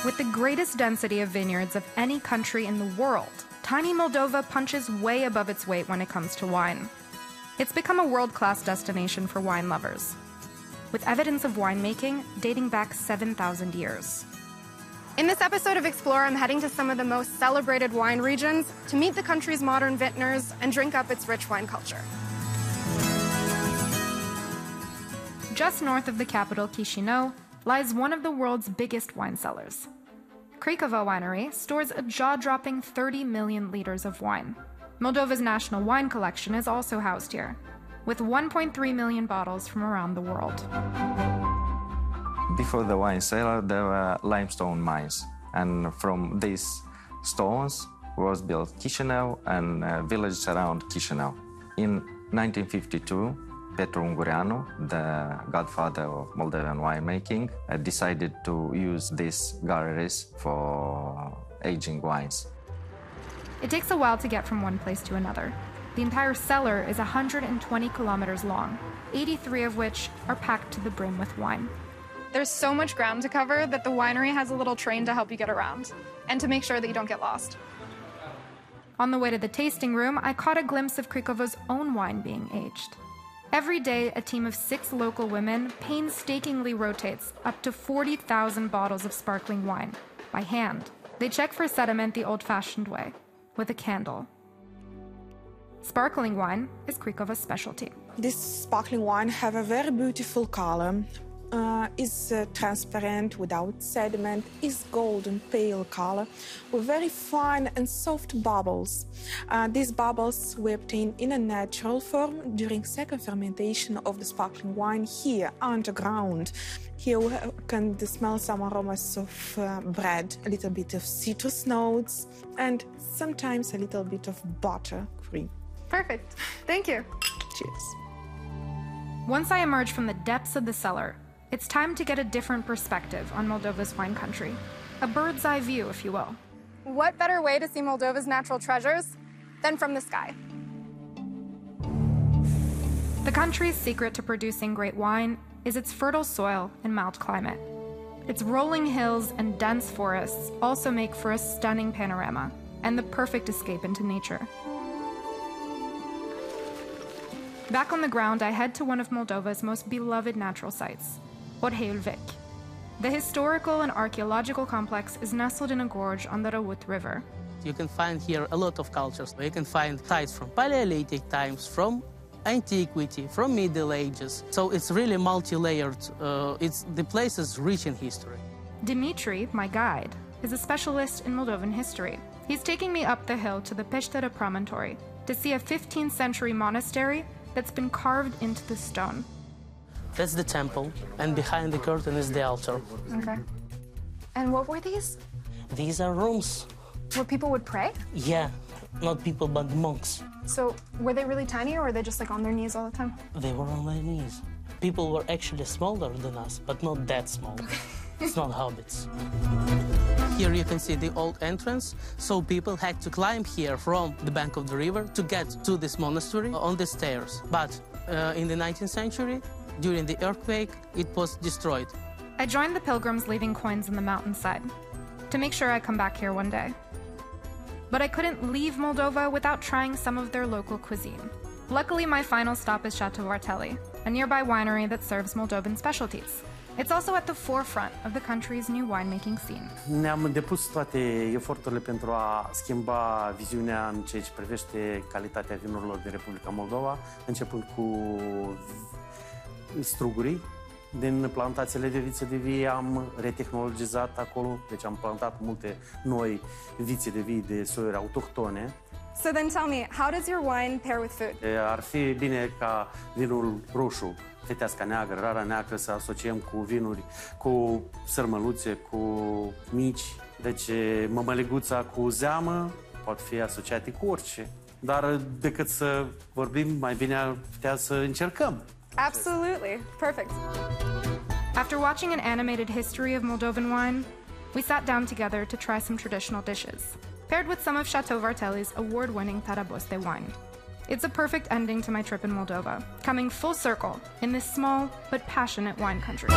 With the greatest density of vineyards of any country in the world, tiny Moldova punches way above its weight when it comes to wine. It's become a world-class destination for wine lovers, with evidence of winemaking dating back 7,000 years. In this episode of Explore, I'm heading to some of the most celebrated wine regions to meet the country's modern vintners and drink up its rich wine culture. Just north of the capital, Chisinau, lies one of the world's biggest wine cellars. Craiova Winery stores a jaw-dropping 30 million liters of wine. Moldova's national wine collection is also housed here, with 1.3 million bottles from around the world. Before the wine cellar, there were limestone mines, and from these stones was built Chisinau and villages around Chisinau. In 1952, Petru Ungureanu, the godfather of Moldavian winemaking, decided to use these galleries for aging wines. It takes a while to get from one place to another. The entire cellar is 120 kilometers long, 83 of which are packed to the brim with wine. There's so much ground to cover that the winery has a little train to help you get around, and to make sure that you don't get lost. On the way to the tasting room, I caught a glimpse of Craicova's own wine being aged. Every day, a team of 6 local women painstakingly rotates up to 40,000 bottles of sparkling wine by hand. They check for sediment the old-fashioned way, with a candle. Sparkling wine is Craicova's specialty. This sparkling wine have a very beautiful color. Is transparent, without sediment, is golden pale color, with very fine and soft bubbles. These bubbles we obtain in a natural form during second fermentation of the sparkling wine here underground. Here we can smell some aromas of bread, a little bit of citrus notes, and sometimes a little bit of butter cream. Perfect. Thank you. Cheers. Once I emerge from the depths of the cellar, it's time to get a different perspective on Moldova's wine country. A bird's eye view, if you will. What better way to see Moldova's natural treasures than from the sky? The country's secret to producing great wine is its fertile soil and mild climate. Its rolling hills and dense forests also make for a stunning panorama and the perfect escape into nature. Back on the ground, I head to one of Moldova's most beloved natural sites, Vegheul. The historical and archaeological complex is nestled in a gorge on the Răut River. You can find here a lot of cultures. You can find sites from Paleolithic times, from antiquity, from Middle Ages. So it's really multi-layered. The place is rich in history. Dimitri, my guide, is a specialist in Moldovan history. He's taking me up the hill to the Peștera promontory to see a 15th century monastery that's been carved into the stone. That's the temple, and behind the curtain is the altar. Okay. And what were these? These are rooms. Where people would pray? Yeah, not people, but monks. So, were they really tiny, or were they just like on their knees all the time? They were on their knees. People were actually smaller than us, but not that small. It's not hobbits. Here you can see the old entrance, so people had to climb here from the bank of the river to get to this monastery on the stairs. But in the 19th century, during the earthquake, it was destroyed. I joined the pilgrims leaving coins on the mountainside to make sure I come back here one day. But I couldn't leave Moldova without trying some of their local cuisine. Luckily, my final stop is Chateau Varteli, a nearby winery that serves Moldovan specialties. It's also at the forefront of the country's new winemaking scene. Ne-am depus toate eforturile pentru a schimba viziunea în ceea ce privește calitatea vinurilor din Republica Moldova, începând cu strugurii. Din plantațiile de viță de vie am retehnologizat acolo, deci am plantat multe noi vițe de vie de soiuri autohtone. So then tell me, how does your wine pair with food? Ar fi bine ca vinul roșu, feteasca neagră, rara neagră, să asociem cu vinuri, cu sărmăluțe, cu mici. Deci mămăliguța cu zeamă pot fi asociate cu orice. Dar decât să vorbim, mai bine ar putea să încercăm. Absolutely. Perfect. After watching an animated history of Moldovan wine, we sat down together to try some traditional dishes, paired with some of Chateau Varteli's award-winning Taraboste wine. It's a perfect ending to my trip in Moldova, coming full circle in this small but passionate wine country.